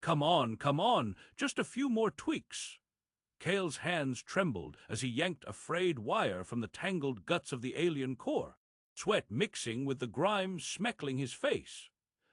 come on, just a few more tweaks. Kale's hands trembled as he yanked a frayed wire from the tangled guts of the alien core, sweat mixing with the grime smeckling his face.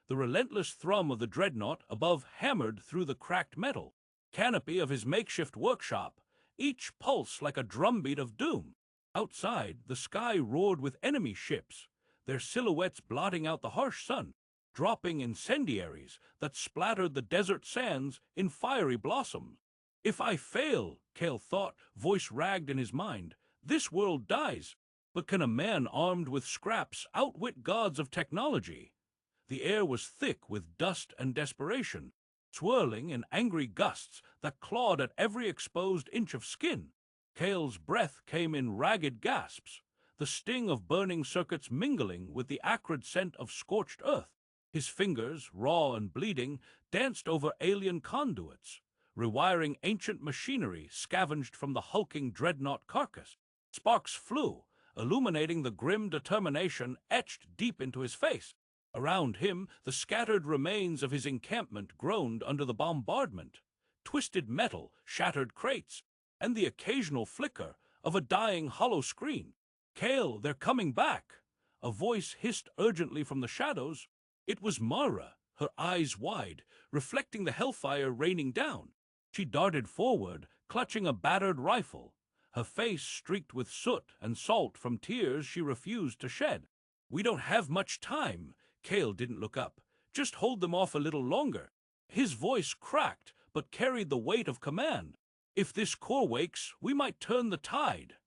The relentless thrum of the dreadnought above hammered through the cracked metal canopy of his makeshift workshop, each pulse like a drumbeat of doom. Outside, the sky roared with enemy ships, their silhouettes blotting out the harsh sun, dropping incendiaries that splattered the desert sands in fiery blossoms. If I fail, Kale thought, voice ragged in his mind, this world dies. But can a man armed with scraps outwit gods of technology? The air was thick with dust and desperation, swirling in angry gusts that clawed at every exposed inch of skin. Kale's breath came in ragged gasps, the sting of burning circuits mingling with the acrid scent of scorched earth. His fingers, raw and bleeding, danced over alien conduits, rewiring ancient machinery scavenged from the hulking dreadnought carcass. Sparks flew, illuminating the grim determination etched deep into his face. Around him, the scattered remains of his encampment groaned under the bombardment, twisted metal, shattered crates, and the occasional flicker of a dying hollow screen. "Kale, they're coming back!" A voice hissed urgently from the shadows. It was Mara, her eyes wide, reflecting the hellfire raining down. She darted forward, clutching a battered rifle, her face streaked with soot and salt from tears she refused to shed. "We don't have much time." Kale didn't look up. "Just hold them off a little longer." His voice cracked, but carried the weight of command. "If this core wakes, we might turn the tide."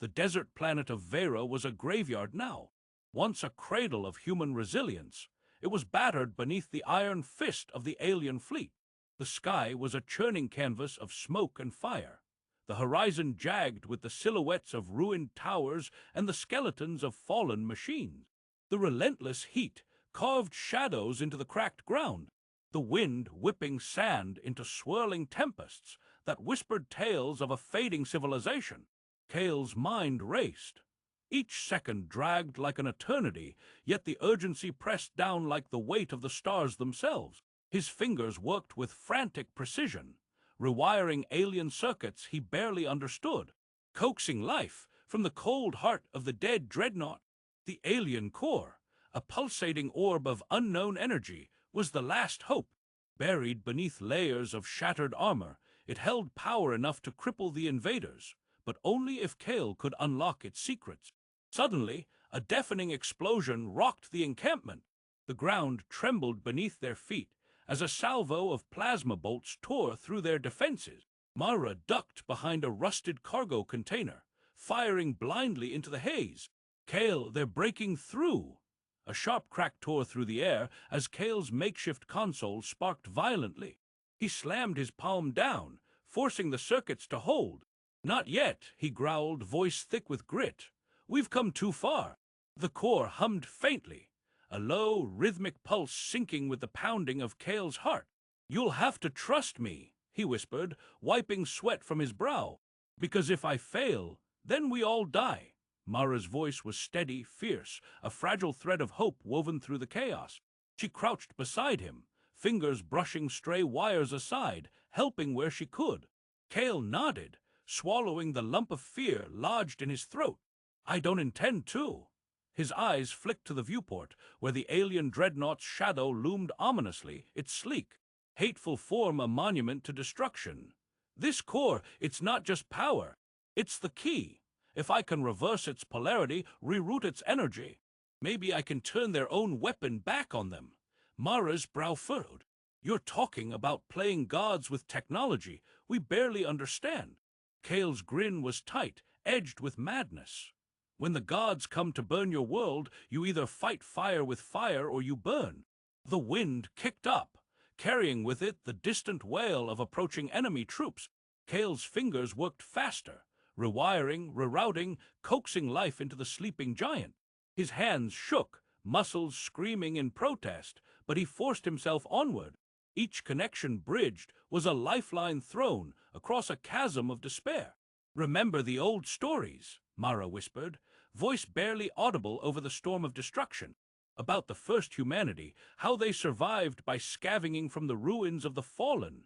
The desert planet of Vera was a graveyard now, once a cradle of human resilience. It was battered beneath the iron fist of the alien fleet. The sky was a churning canvas of smoke and fire, the horizon jagged with the silhouettes of ruined towers and the skeletons of fallen machines. The relentless heat carved shadows into the cracked ground, the wind whipping sand into swirling tempests that whispered tales of a fading civilization. Kale's mind raced. Each second dragged like an eternity, yet the urgency pressed down like the weight of the stars themselves. His fingers worked with frantic precision, rewiring alien circuits he barely understood, coaxing life from the cold heart of the dead dreadnought. The alien core, a pulsating orb of unknown energy, was the last hope. Buried beneath layers of shattered armor, it held power enough to cripple the invaders, but only if Kale could unlock its secrets. Suddenly, a deafening explosion rocked the encampment. The ground trembled beneath their feet as a salvo of plasma bolts tore through their defenses. Mara ducked behind a rusted cargo container, firing blindly into the haze. "Kale, they're breaking through!" A sharp crack tore through the air as Kale's makeshift console sparked violently. He slammed his palm down, forcing the circuits to hold. "Not yet," he growled, voice thick with grit. "We've come too far." The core hummed faintly, a low, rhythmic pulse syncing with the pounding of Kale's heart. "You'll have to trust me," he whispered, wiping sweat from his brow. "Because if I fail, then we all die." Mara's voice was steady, fierce, a fragile thread of hope woven through the chaos. She crouched beside him, fingers brushing stray wires aside, helping where she could. Kale nodded, swallowing the lump of fear lodged in his throat. "I don't intend to." His eyes flicked to the viewport, where the alien dreadnought's shadow loomed ominously, its sleek, hateful form a monument to destruction. "This core, it's not just power. It's the key. If I can reverse its polarity, reroute its energy, maybe I can turn their own weapon back on them." Mara's brow furrowed. "You're talking about playing gods with technology we barely understand." Kale's grin was tight, edged with madness. "When the gods come to burn your world, you either fight fire with fire or you burn." The wind kicked up, carrying with it the distant wail of approaching enemy troops. Kale's fingers worked faster, rewiring, rerouting, coaxing life into the sleeping giant. His hands shook, muscles screaming in protest, but he forced himself onward. Each connection bridged was a lifeline thrown across a chasm of despair. "Remember the old stories," Mara whispered, voice barely audible over the storm of destruction. about the first humanity, how they survived by scavenging from the ruins of the fallen.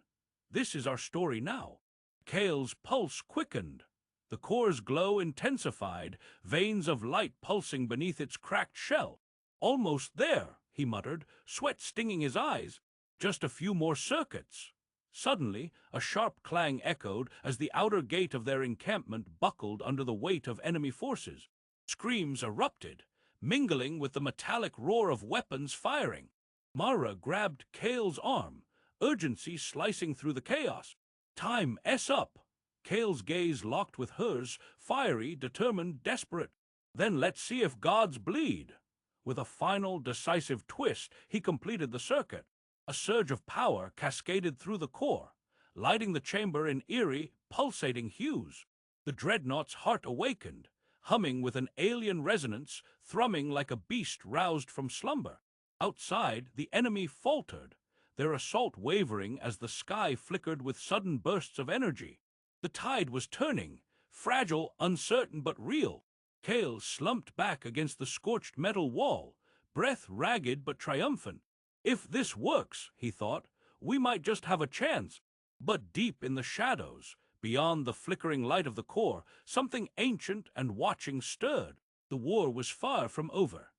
This is our story now. Kale's pulse quickened. The core's glow intensified, veins of light pulsing beneath its cracked shell. Almost there, he muttered, sweat stinging his eyes. Just a few more circuits. Suddenly, a sharp clang echoed as the outer gate of their encampment buckled under the weight of enemy forces. Screams erupted, mingling with the metallic roar of weapons firing. Mara grabbed Kale's arm, urgency slicing through the chaos. Time up. Kale's gaze locked with hers, fiery, determined, desperate. Then let's see if gods bleed. With a final, decisive twist, he completed the circuit. A surge of power cascaded through the core, lighting the chamber in eerie, pulsating hues. The Dreadnought's heart awakened, humming with an alien resonance, thrumming like a beast roused from slumber. Outside, the enemy faltered, their assault wavering as the sky flickered with sudden bursts of energy. The tide was turning, fragile, uncertain but real. Kale slumped back against the scorched metal wall, breath ragged but triumphant. If this works, he thought, we might just have a chance. But deep in the shadows, beyond the flickering light of the core, something ancient and watching stirred. The war was far from over.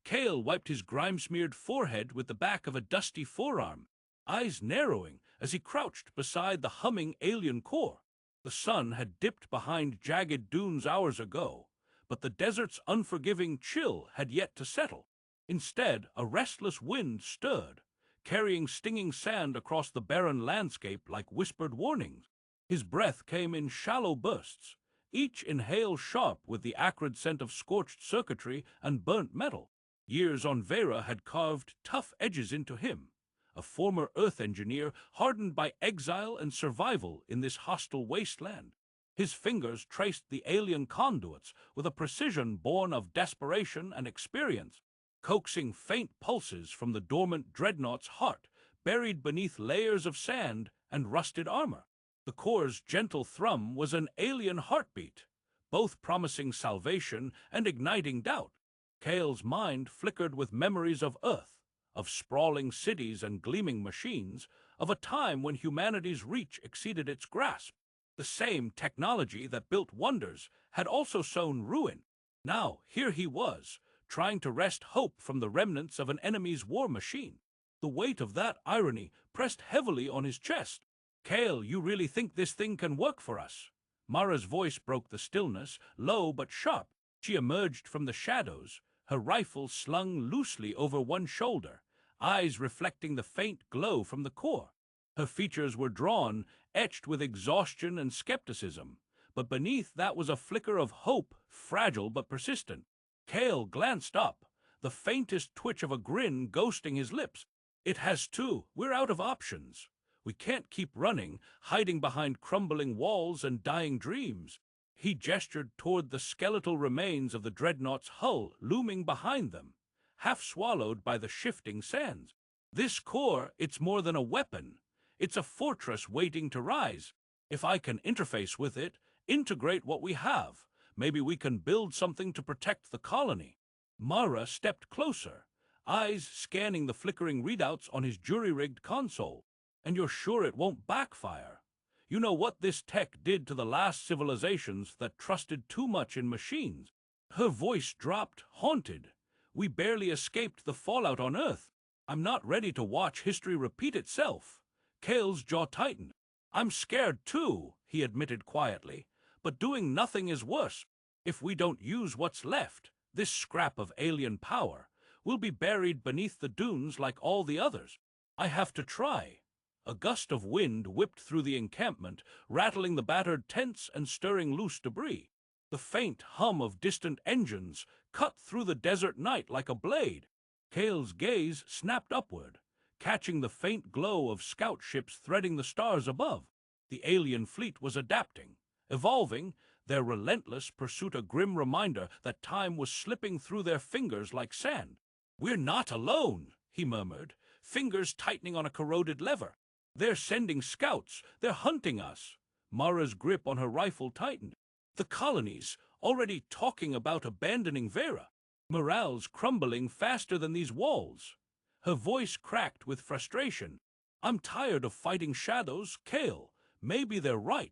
Kale wiped his grime-smeared forehead with the back of a dusty forearm, eyes narrowing as he crouched beside the humming alien core. The sun had dipped behind jagged dunes hours ago, but the desert's unforgiving chill had yet to settle. Instead, a restless wind stirred, carrying stinging sand across the barren landscape like whispered warnings. His breath came in shallow bursts, each inhale sharp with the acrid scent of scorched circuitry and burnt metal. Years on Vera had carved tough edges into him, a former Earth engineer hardened by exile and survival in this hostile wasteland. His fingers traced the alien conduits with a precision born of desperation and experience, coaxing faint pulses from the dormant Dreadnought's heart, buried beneath layers of sand and rusted armor. The core's gentle thrum was an alien heartbeat, both promising salvation and igniting doubt. Kale's mind flickered with memories of Earth, of sprawling cities and gleaming machines, of a time when humanity's reach exceeded its grasp. The same technology that built wonders had also sown ruin. Now, here he was, trying to wrest hope from the remnants of an enemy's war machine. The weight of that irony pressed heavily on his chest. Kale, you really think this thing can work for us? Mara's voice broke the stillness, low but sharp. She emerged from the shadows, her rifle slung loosely over one shoulder, eyes reflecting the faint glow from the core. Her features were drawn, etched with exhaustion and skepticism, but beneath that was a flicker of hope, fragile but persistent. Kale glanced up, the faintest twitch of a grin ghosting his lips. It has to. We're out of options. We can't keep running, hiding behind crumbling walls and dying dreams. He gestured toward the skeletal remains of the Dreadnought's hull looming behind them, half swallowed by the shifting sands. This core, it's more than a weapon. It's a fortress waiting to rise. If I can interface with it, integrate what we have, maybe we can build something to protect the colony. Mara stepped closer, eyes scanning the flickering readouts on his jury-rigged console. And you're sure it won't backfire? You know what this tech did to the last civilizations that trusted too much in machines? Her voice dropped, haunted. We barely escaped the fallout on Earth. I'm not ready to watch history repeat itself. Kale's jaw tightened. I'm scared too, he admitted quietly. But doing nothing is worse. If we don't use what's left, this scrap of alien power, we'll be buried beneath the dunes like all the others. I have to try. A gust of wind whipped through the encampment, rattling the battered tents and stirring loose debris. The faint hum of distant engines cut through the desert night like a blade. Kale's gaze snapped upward, catching the faint glow of scout ships threading the stars above. The alien fleet was adapting, evolving, their relentless pursuit a grim reminder that time was slipping through their fingers like sand. We're not alone, he murmured, fingers tightening on a corroded lever. They're sending scouts. They're hunting us. Mara's grip on her rifle tightened. The colonies, already talking about abandoning Vera. Morale's crumbling faster than these walls. Her voice cracked with frustration. I'm tired of fighting shadows, Kale. Maybe they're right.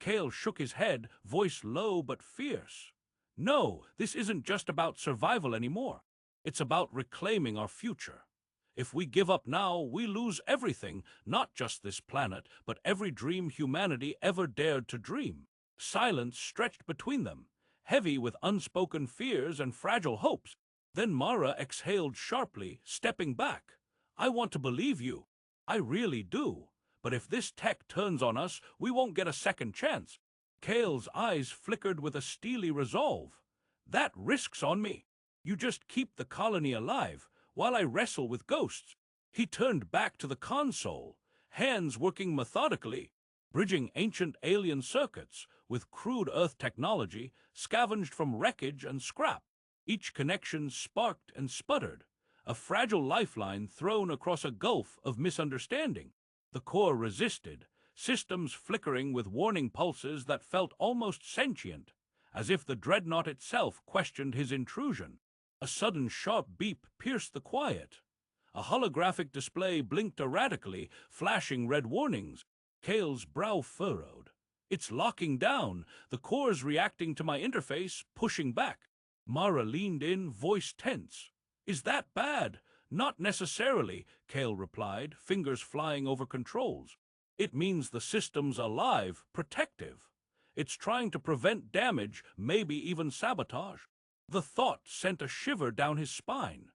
Kale shook his head, voice low but fierce. No, this isn't just about survival anymore. It's about reclaiming our future. If we give up now, we lose everything, not just this planet, but every dream humanity ever dared to dream. Silence stretched between them, heavy with unspoken fears and fragile hopes. Then Mara exhaled sharply, stepping back. I want to believe you. I really do. But if this tech turns on us, we won't get a second chance. Kale's eyes flickered with a steely resolve. That risk's on me. You just keep the colony alive, while I wrestle with ghosts. He turned back to the console, hands working methodically, bridging ancient alien circuits with crude Earth technology scavenged from wreckage and scrap. Each connection sparked and sputtered, a fragile lifeline thrown across a gulf of misunderstanding. The core resisted, systems flickering with warning pulses that felt almost sentient, as if the Dreadnought itself questioned his intrusion. A sudden sharp beep pierced the quiet. A holographic display blinked erratically, flashing red warnings. Kale's brow furrowed. It's locking down. The core's reacting to my interface, pushing back. Mara leaned in, voice tense. Is that bad? Not necessarily, Kale replied, fingers flying over controls. It means the system's alive, protective. It's trying to prevent damage, maybe even sabotage. The thought sent a shiver down his spine.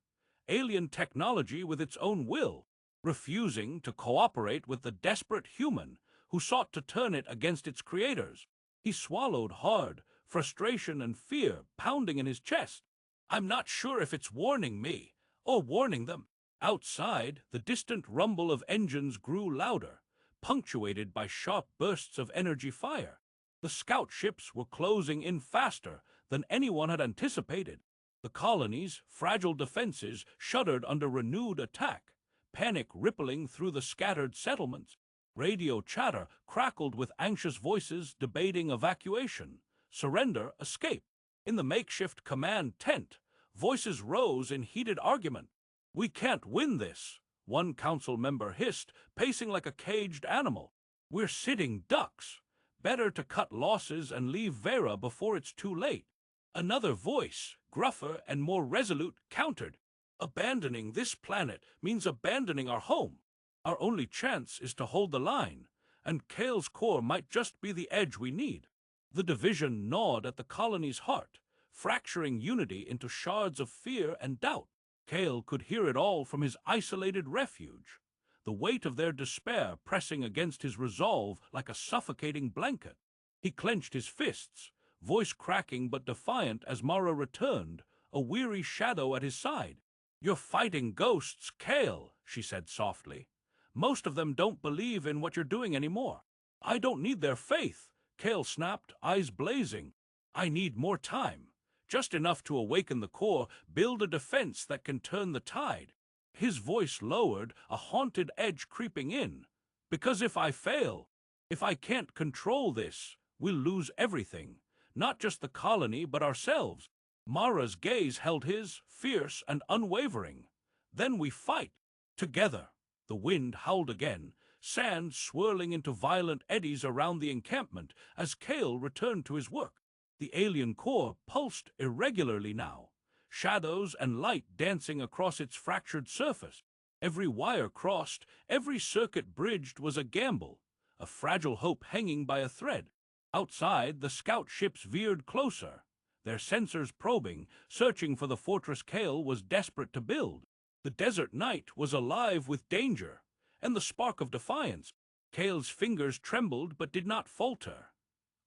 Alien technology with its own will, refusing to cooperate with the desperate human who sought to turn it against its creators. He swallowed hard, frustration and fear pounding in his chest. I'm not sure if it's warning me or warning them. Outside, the distant rumble of engines grew louder, punctuated by sharp bursts of energy fire. The scout ships were closing in faster than anyone had anticipated. The colony's fragile defenses shuddered under renewed attack, panic rippling through the scattered settlements. Radio chatter crackled with anxious voices debating evacuation, surrender, escape. In the makeshift command tent, voices rose in heated argument. We can't win this, one council member hissed, pacing like a caged animal. We're sitting ducks. Better to cut losses and leave Vera before it's too late. Another voice, gruffer and more resolute, countered. Abandoning this planet means abandoning our home. Our only chance is to hold the line, and Kale's core might just be the edge we need. The division gnawed at the colony's heart, fracturing unity into shards of fear and doubt. Kale could hear it all from his isolated refuge, the weight of their despair pressing against his resolve like a suffocating blanket. He clenched his fists, voice cracking but defiant as Mara returned, a weary shadow at his side. You're fighting ghosts, Kale, she said softly. Most of them don't believe in what you're doing anymore. I don't need their faith, Kale snapped, eyes blazing. I need more time. Just enough to awaken the core, build a defense that can turn the tide. His voice lowered, a haunted edge creeping in. Because if I fail, if I can't control this, we'll lose everything. Not just the colony, but ourselves. Mara's gaze held his, fierce and unwavering. Then we fight. Together. The wind howled again, sand swirling into violent eddies around the encampment as Kale returned to his work. The alien core pulsed irregularly now, shadows and light dancing across its fractured surface. Every wire crossed, every circuit bridged was a gamble, a fragile hope hanging by a thread. Outside, the scout ships veered closer, their sensors probing, searching for the fortress Kale was desperate to build. The desert night was alive with danger, and the spark of defiance. Kale's fingers trembled but did not falter.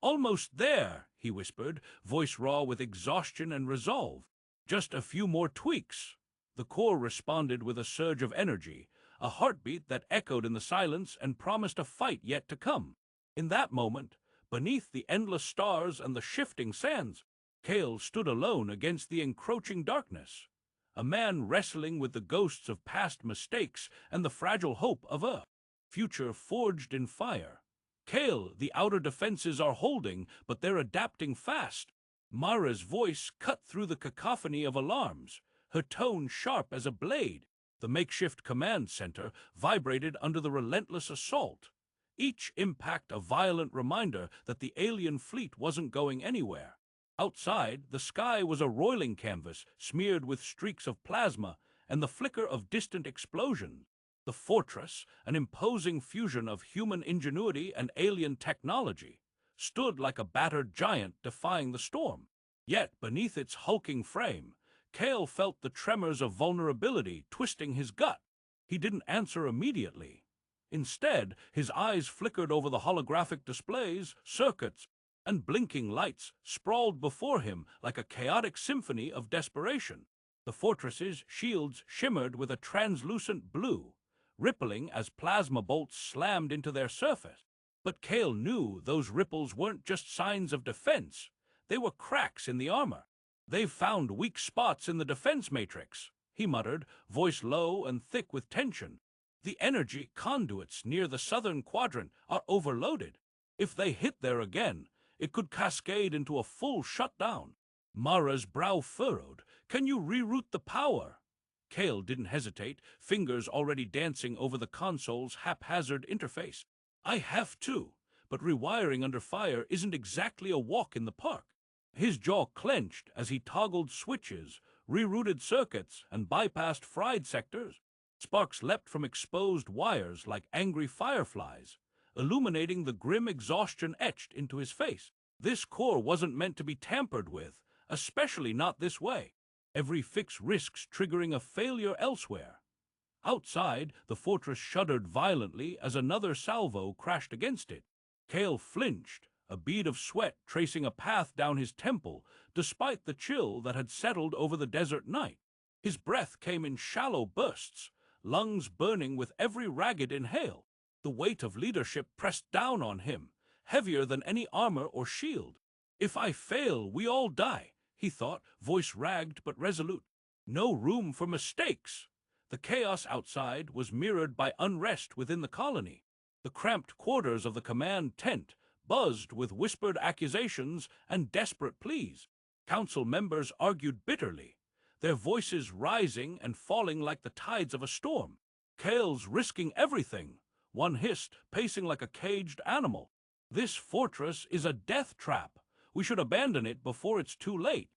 Almost there, he whispered, voice raw with exhaustion and resolve. Just a few more tweaks. The core responded with a surge of energy, a heartbeat that echoed in the silence and promised a fight yet to come. In that moment, beneath the endless stars and the shifting sands, Kale stood alone against the encroaching darkness, a man wrestling with the ghosts of past mistakes and the fragile hope of a future forged in fire. Kale, the outer defenses are holding, but they're adapting fast. Mara's voice cut through the cacophony of alarms, her tone sharp as a blade. The makeshift command center vibrated under the relentless assault, each impact a violent reminder that the alien fleet wasn't going anywhere. Outside, the sky was a roiling canvas smeared with streaks of plasma and the flicker of distant explosions. The fortress, an imposing fusion of human ingenuity and alien technology, stood like a battered giant defying the storm. Yet, beneath its hulking frame, Cale felt the tremors of vulnerability twisting his gut. He didn't answer immediately. Instead, his eyes flickered over the holographic displays, circuits, and blinking lights sprawled before him like a chaotic symphony of desperation. The fortress's shields shimmered with a translucent blue, rippling as plasma bolts slammed into their surface. But Cale knew those ripples weren't just signs of defense. They were cracks in the armor. "They've found weak spots in the defense matrix," he muttered, voice low and thick with tension. "The energy conduits near the southern quadrant are overloaded. If they hit there again, it could cascade into a full shutdown." Mara's brow furrowed. "Can you reroute the power?" Cale didn't hesitate, fingers already dancing over the console's haphazard interface. "I have to, but rewiring under fire isn't exactly a walk in the park." His jaw clenched as he toggled switches, rerouted circuits, and bypassed fried sectors. Sparks leapt from exposed wires like angry fireflies, illuminating the grim exhaustion etched into his face. This core wasn't meant to be tampered with, especially not this way. Every fix risks triggering a failure elsewhere. Outside, the fortress shuddered violently as another salvo crashed against it. Cale flinched, a bead of sweat tracing a path down his temple, despite the chill that had settled over the desert night. His breath came in shallow bursts, lungs burning with every ragged inhale. The weight of leadership pressed down on him, heavier than any armor or shield. "If I fail, we all die," he thought, voice ragged but resolute. No room for mistakes. The chaos outside was mirrored by unrest within the colony. The cramped quarters of the command tent buzzed with whispered accusations and desperate pleas. Council members argued bitterly, their voices rising and falling like the tides of a storm. "Cale's risking everything," one hissed, pacing like a caged animal. "This fortress is a death trap. We should abandon it before it's too late."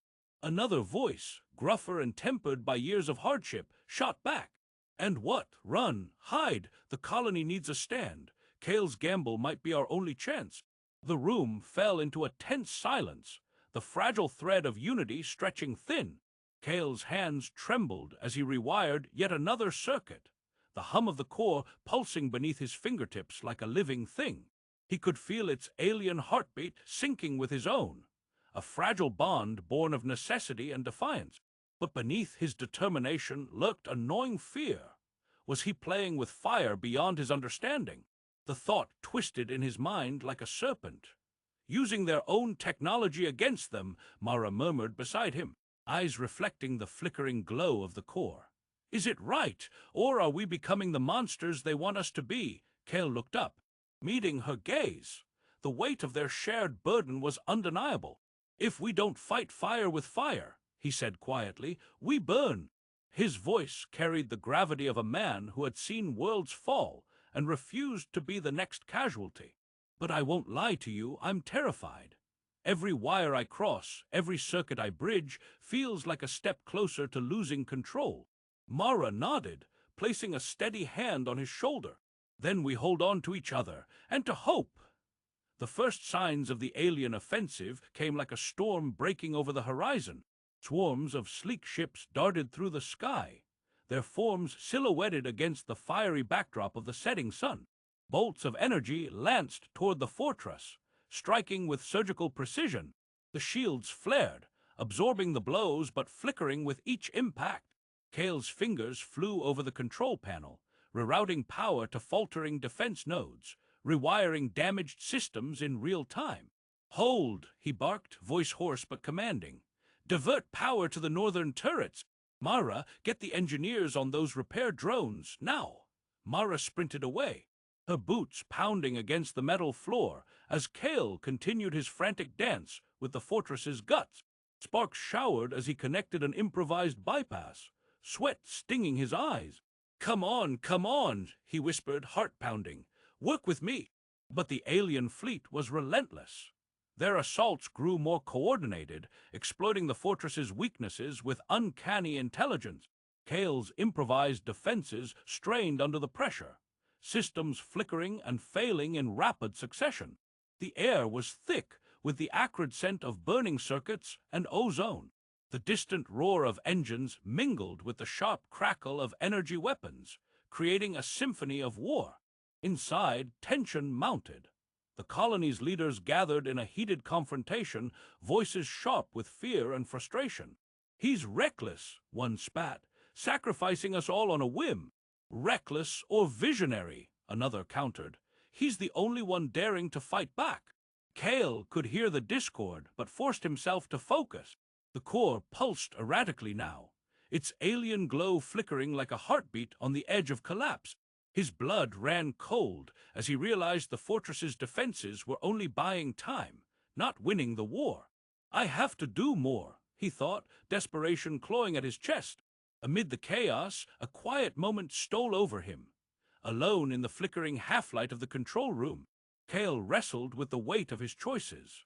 Another voice, gruffer and tempered by years of hardship, shot back. "And what? Run, hide. The colony needs a stand. Cale's gamble might be our only chance." The room fell into a tense silence, the fragile thread of unity stretching thin. Cale's hands trembled as he rewired yet another circuit, the hum of the core pulsing beneath his fingertips like a living thing. He could feel its alien heartbeat syncing with his own, a fragile bond born of necessity and defiance. But beneath his determination lurked a gnawing fear. Was he playing with fire beyond his understanding? The thought twisted in his mind like a serpent. "Using their own technology against them," Mara murmured beside him, eyes reflecting the flickering glow of the core. "Is it right, or are we becoming the monsters they want us to be?" Cale looked up, meeting her gaze. The weight of their shared burden was undeniable. "If we don't fight fire with fire," he said quietly, "we burn." His voice carried the gravity of a man who had seen worlds fall and refused to be the next casualty. "But I won't lie to you, I'm terrified. Every wire I cross, every circuit I bridge, feels like a step closer to losing control." Mara nodded, placing a steady hand on his shoulder. "Then we hold on to each other, and to hope." The first signs of the alien offensive came like a storm breaking over the horizon. Swarms of sleek ships darted through the sky, their forms silhouetted against the fiery backdrop of the setting sun. Bolts of energy lanced toward the fortress, striking with surgical precision. The shields flared, absorbing the blows but flickering with each impact. Cale's fingers flew over the control panel, rerouting power to faltering defense nodes, rewiring damaged systems in real time. "Hold," he barked, voice hoarse but commanding. "Divert power to the northern turrets. Mara, get the engineers on those repair drones, now." Mara sprinted away, her boots pounding against the metal floor as Kale continued his frantic dance with the fortress's guts. Sparks showered as he connected an improvised bypass, sweat stinging his eyes. Come on, he whispered, heart pounding. Work with me. But the alien fleet was relentless. Their assaults grew more coordinated, exploiting the fortress's weaknesses with uncanny intelligence. Kale's improvised defenses strained under the pressure, systems flickering and failing in rapid succession. The air was thick with the acrid scent of burning circuits and ozone. The distant roar of engines mingled with the sharp crackle of energy weapons, creating a symphony of war. Inside, tension mounted. The colony's leaders gathered in a heated confrontation, voices sharp with fear and frustration. "He's reckless," one spat, "sacrificing us all on a whim." "Reckless or visionary," another countered. "He's the only one daring to fight back." Kale could hear the discord, but forced himself to focus. The core pulsed erratically now, its alien glow flickering like a heartbeat on the edge of collapse. His blood ran cold as he realized the fortress's defenses were only buying time, not winning the war. "I have to do more," he thought, desperation clawing at his chest. Amid the chaos, a quiet moment stole over him. Alone in the flickering half-light of the control room, Kale wrestled with the weight of his choices.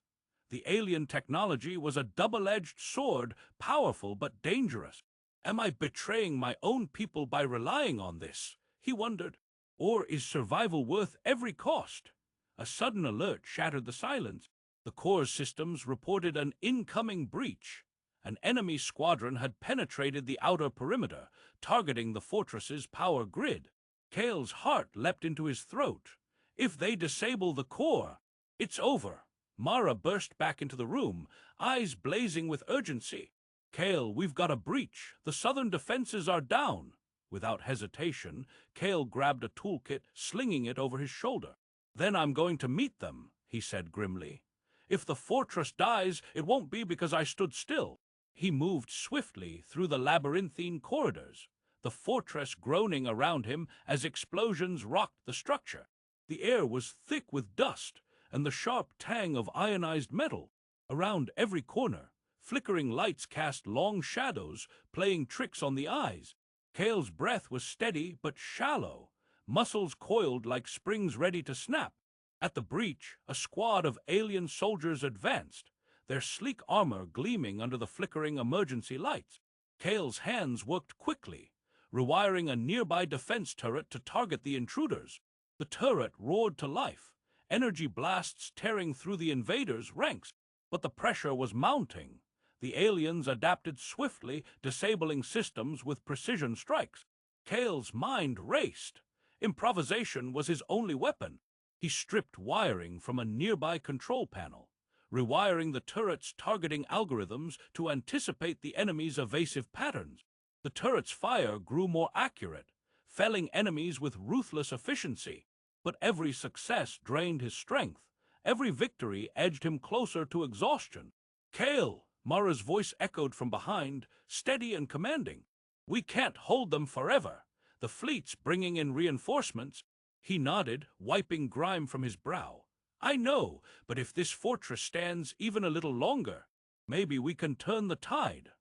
The alien technology was a double-edged sword, powerful but dangerous. "Am I betraying my own people by relying on this?" he wondered. "Or is survival worth every cost?" A sudden alert shattered the silence. The core's systems reported an incoming breach. An enemy squadron had penetrated the outer perimeter, targeting the fortress's power grid. Kale's heart leapt into his throat. If they disable the core, it's over. Mara burst back into the room, eyes blazing with urgency. "Kale, we've got a breach. The southern defenses are down." Without hesitation, Kale grabbed a toolkit, slinging it over his shoulder. "Then I'm going to meet them," he said grimly. "If the fortress dies, it won't be because I stood still." He moved swiftly through the labyrinthine corridors, the fortress groaning around him as explosions rocked the structure. The air was thick with dust and the sharp tang of ionized metal. Around every corner, flickering lights cast long shadows, playing tricks on the eyes. Kale's breath was steady but shallow, muscles coiled like springs ready to snap. At the breach, a squad of alien soldiers advanced, their sleek armor gleaming under the flickering emergency lights. Kale's hands worked quickly, rewiring a nearby defense turret to target the intruders. The turret roared to life, energy blasts tearing through the invaders' ranks, but the pressure was mounting. The aliens adapted swiftly, disabling systems with precision strikes. Kale's mind raced. Improvisation was his only weapon. He stripped wiring from a nearby control panel, rewiring the turret's targeting algorithms to anticipate the enemy's evasive patterns. The turret's fire grew more accurate, felling enemies with ruthless efficiency. But every success drained his strength. Every victory edged him closer to exhaustion. "Kale!" Mara's voice echoed from behind, steady and commanding. "We can't hold them forever. The fleet's bringing in reinforcements." He nodded, wiping grime from his brow. "I know, but if this fortress stands even a little longer, maybe we can turn the tide."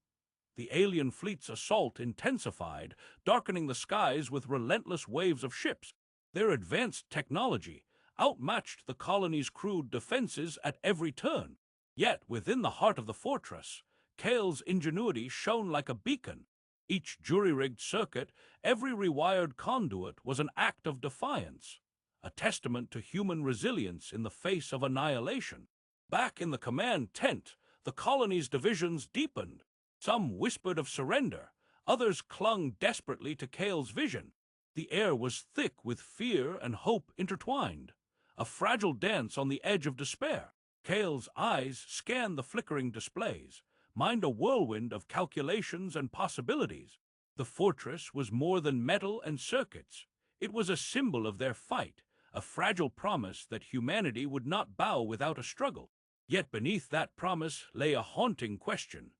The alien fleet's assault intensified, darkening the skies with relentless waves of ships. Their advanced technology outmatched the colony's crude defenses at every turn. Yet, within the heart of the fortress, Kale's ingenuity shone like a beacon. Each jury-rigged circuit, every rewired conduit was an act of defiance, a testament to human resilience in the face of annihilation. Back in the command tent, the colony's divisions deepened. Some whispered of surrender, others clung desperately to Kale's vision. The air was thick with fear and hope intertwined, a fragile dance on the edge of despair. Kale's eyes scanned the flickering displays, mind a whirlwind of calculations and possibilities. The fortress was more than metal and circuits. It was a symbol of their fight, a fragile promise that humanity would not bow without a struggle. Yet beneath that promise lay a haunting question.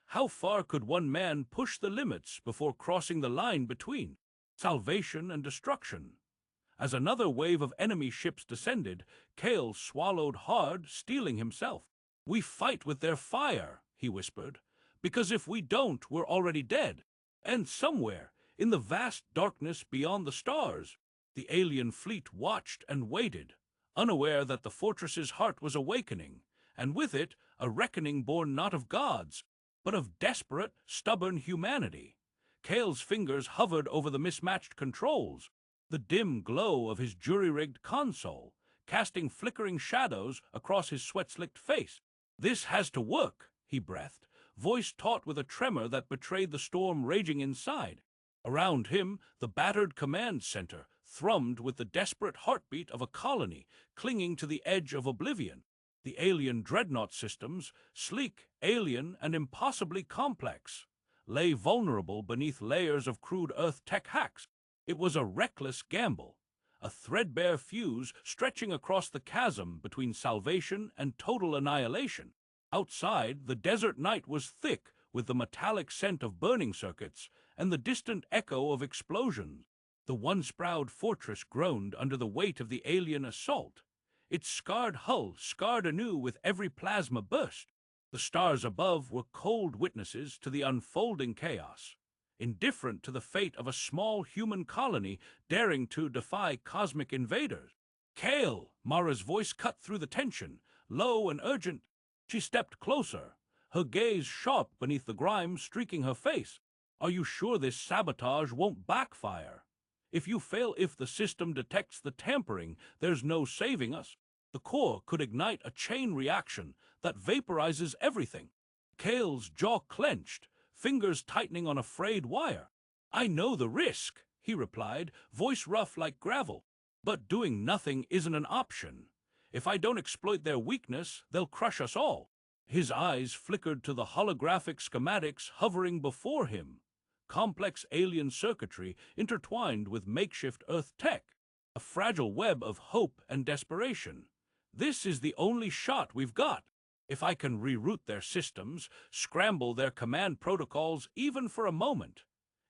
How far could one man push the limits before crossing the line between salvation and destruction? As another wave of enemy ships descended, Kale swallowed hard, steeling himself. "We fight with their fire," he whispered, "because if we don't, we're already dead." And somewhere, in the vast darkness beyond the stars, the alien fleet watched and waited, unaware that the fortress's heart was awakening, and with it a reckoning born not of gods, but of desperate, stubborn humanity. Kale's fingers hovered over the mismatched controls, the dim glow of his jury-rigged console, casting flickering shadows across his sweat-slicked face. "This has to work," he breathed, voice taut with a tremor that betrayed the storm raging inside. Around him, the battered command center thrummed with the desperate heartbeat of a colony clinging to the edge of oblivion. The alien Dreadnought systems, sleek, alien, and impossibly complex, lay vulnerable beneath layers of crude Earth tech hacks. It was a reckless gamble, a threadbare fuse stretching across the chasm between salvation and total annihilation. Outside, the desert night was thick with the metallic scent of burning circuits and the distant echo of explosions. The once-proud fortress groaned under the weight of the alien assault, its scarred hull scarred anew with every plasma burst. The stars above were cold witnesses to the unfolding chaos, indifferent to the fate of a small human colony daring to defy cosmic invaders. "Kale!" Mara's voice cut through the tension, low and urgent. She stepped closer, her gaze sharp beneath the grime streaking her face. "Are you sure this sabotage won't backfire? If the system detects the tampering, there's no saving us. The core could ignite a chain reaction that vaporizes everything." Kale's jaw clenched, fingers tightening on a frayed wire. "I know the risk," he replied, voice rough like gravel. "But doing nothing isn't an option. If I don't exploit their weakness, they'll crush us all." His eyes flickered to the holographic schematics hovering before him, complex alien circuitry intertwined with makeshift Earth tech, a fragile web of hope and desperation. "This is the only shot we've got. If I can reroute their systems, scramble their command protocols even for a moment,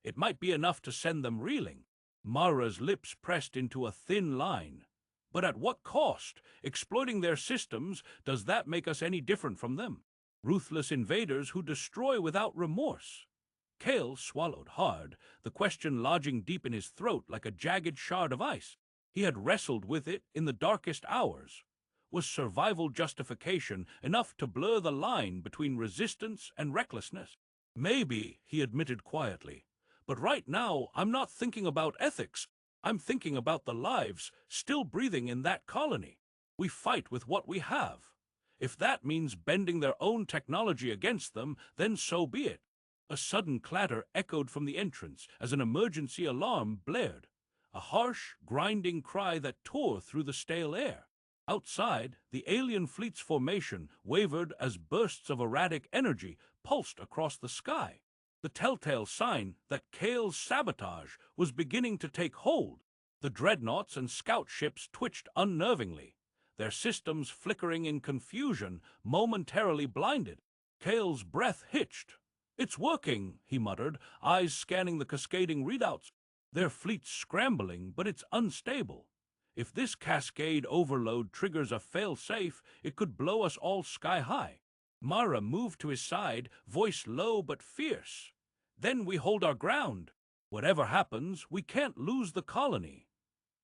it might be enough to send them reeling." Mara's lips pressed into a thin line. "But at what cost? Exploiting their systems, does that make us any different from them? Ruthless invaders who destroy without remorse." Kale swallowed hard, the question lodging deep in his throat like a jagged shard of ice. He had wrestled with it in the darkest hours. Was survival justification enough to blur the line between resistance and recklessness? "Maybe," he admitted quietly. "But right now, I'm not thinking about ethics. I'm thinking about the lives still breathing in that colony. We fight with what we have. If that means bending their own technology against them, then so be it." A sudden clatter echoed from the entrance as an emergency alarm blared, a harsh, grinding cry that tore through the stale air. Outside, the alien fleet's formation wavered as bursts of erratic energy pulsed across the sky, the telltale sign that Kale's sabotage was beginning to take hold. The dreadnoughts and scout ships twitched unnervingly, their systems flickering in confusion, momentarily blinded. Kale's breath hitched. "It's working," he muttered, eyes scanning the cascading readouts. "Their fleet's scrambling, but it's unstable. If this cascade overload triggers a fail-safe, it could blow us all sky-high." Mara moved to his side, voice low but fierce. "Then we hold our ground. Whatever happens, we can't lose the colony."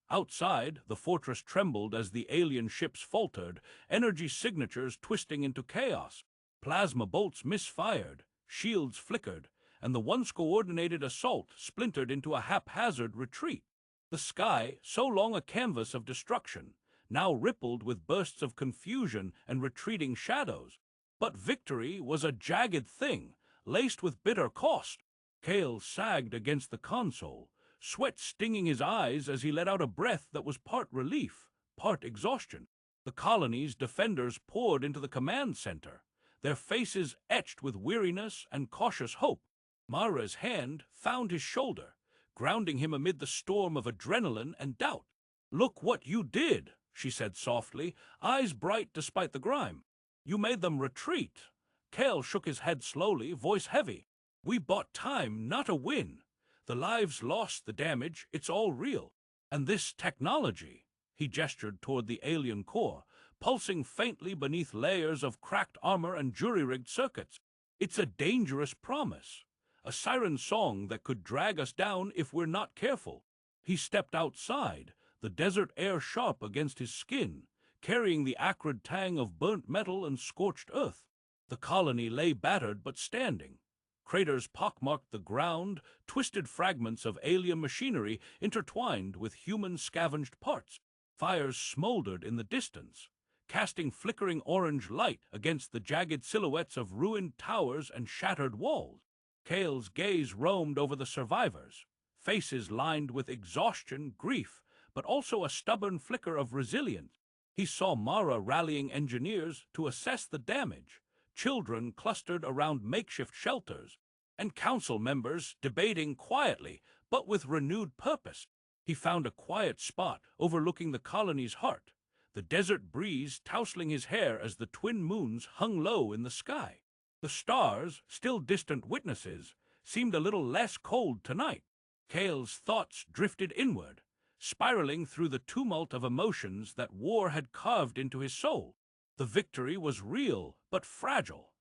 Outside, the fortress trembled as the alien ships faltered, energy signatures twisting into chaos. Plasma bolts misfired, shields flickered, and the once-coordinated assault splintered into a haphazard retreat. The sky, so long a canvas of destruction, now rippled with bursts of confusion and retreating shadows. But victory was a jagged thing, laced with bitter cost. Kale sagged against the console, sweat stinging his eyes as he let out a breath that was part relief, part exhaustion. The colony's defenders poured into the command center, their faces etched with weariness and cautious hope. Mara's hand found his shoulder, grounding him amid the storm of adrenaline and doubt. "Look what you did," she said softly, eyes bright despite the grime. "You made them retreat." Kale shook his head slowly, voice heavy. "We bought time, not a win. The lives lost, the damage, it's all real. And this technology, he gestured toward the alien core, pulsing faintly beneath layers of cracked armor and jury-rigged circuits. It's a dangerous promise, a siren song that could drag us down if we're not careful. He stepped outside, the desert air sharp against his skin, carrying the acrid tang of burnt metal and scorched earth. The colony lay battered but standing. Craters pockmarked the ground, twisted fragments of alien machinery intertwined with human scavenged parts. Fires smoldered in the distance, casting flickering orange light against the jagged silhouettes of ruined towers and shattered walls. Kale's gaze roamed over the survivors, faces lined with exhaustion, grief, but also a stubborn flicker of resilience. He saw Mara rallying engineers to assess the damage, children clustered around makeshift shelters, and council members debating quietly but with renewed purpose. He found a quiet spot overlooking the colony's heart, the desert breeze tousling his hair as the twin moons hung low in the sky. The stars, still distant witnesses, seemed a little less cold tonight. Kale's thoughts drifted inward, spiraling through the tumult of emotions that war had carved into his soul. The victory was real but fragile.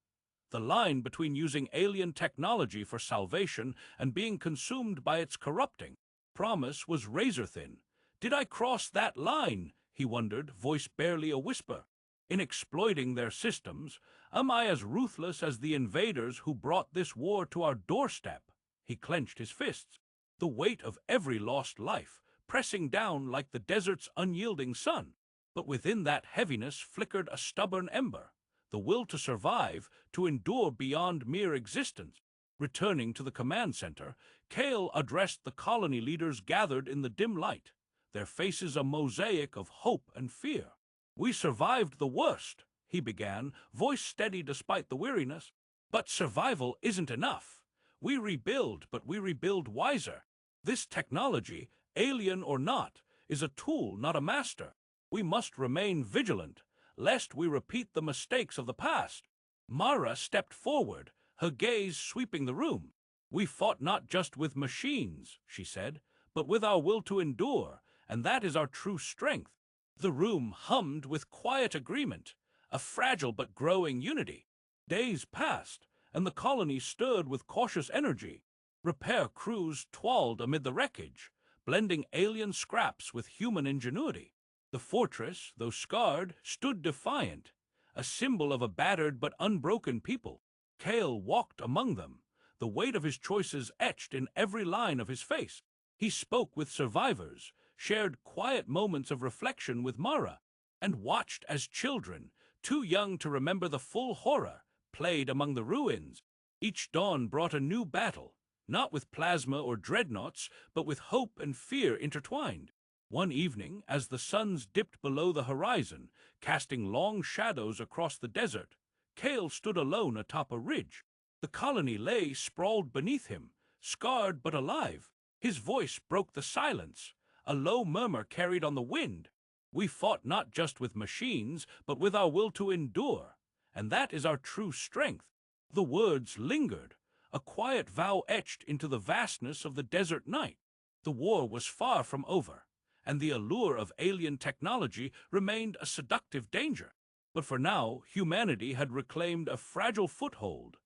The line between using alien technology for salvation and being consumed by its corrupting promise was razor-thin. Did I cross that line? He wondered, voice barely a whisper. In exploiting their systems, am I as ruthless as the invaders who brought this war to our doorstep? He clenched his fists, the weight of every lost life pressing down like the desert's unyielding sun. But within that heaviness flickered a stubborn ember, the will to survive, to endure beyond mere existence. Returning to the command center, Kale addressed the colony leaders gathered in the dim light, their faces a mosaic of hope and fear. "We survived the worst," he began, voice steady despite the weariness. "But survival isn't enough. We rebuild, but we rebuild wiser. This technology, alien or not, is a tool, not a master. We must remain vigilant, lest we repeat the mistakes of the past." Mara stepped forward, her gaze sweeping the room. "We fought not just with machines," she said, "but with our will to endure, and that is our true strength." The room hummed with quiet agreement, a fragile but growing unity. Days passed, and the colony stirred with cautious energy. Repair crews toiled amid the wreckage, blending alien scraps with human ingenuity. The fortress, though scarred, stood defiant, a symbol of a battered but unbroken people. Kale walked among them, the weight of his choices etched in every line of his face. He spoke with survivors, shared quiet moments of reflection with Mara, and watched as children, too young to remember the full horror, played among the ruins. Each dawn brought a new battle, not with plasma or dreadnoughts, but with hope and fear intertwined. One evening, as the suns dipped below the horizon, casting long shadows across the desert, Kale stood alone atop a ridge. The colony lay sprawled beneath him, scarred but alive. His voice broke the silence, a low murmur carried on the wind. "We fought not just with machines, but with our will to endure, and that is our true strength." The words lingered, a quiet vow etched into the vastness of the desert night. The war was far from over, and the allure of alien technology remained a seductive danger. But for now, humanity had reclaimed a fragile foothold,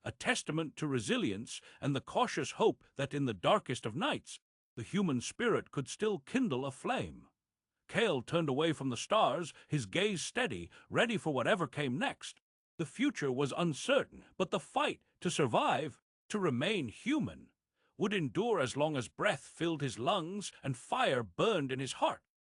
a testament to resilience and the cautious hope that in the darkest of nights, the human spirit could still kindle a flame. Kale turned away from the stars, his gaze steady, ready for whatever came next. The future was uncertain, but the fight to survive, to remain human, would endure as long as breath filled his lungs and fire burned in his heart.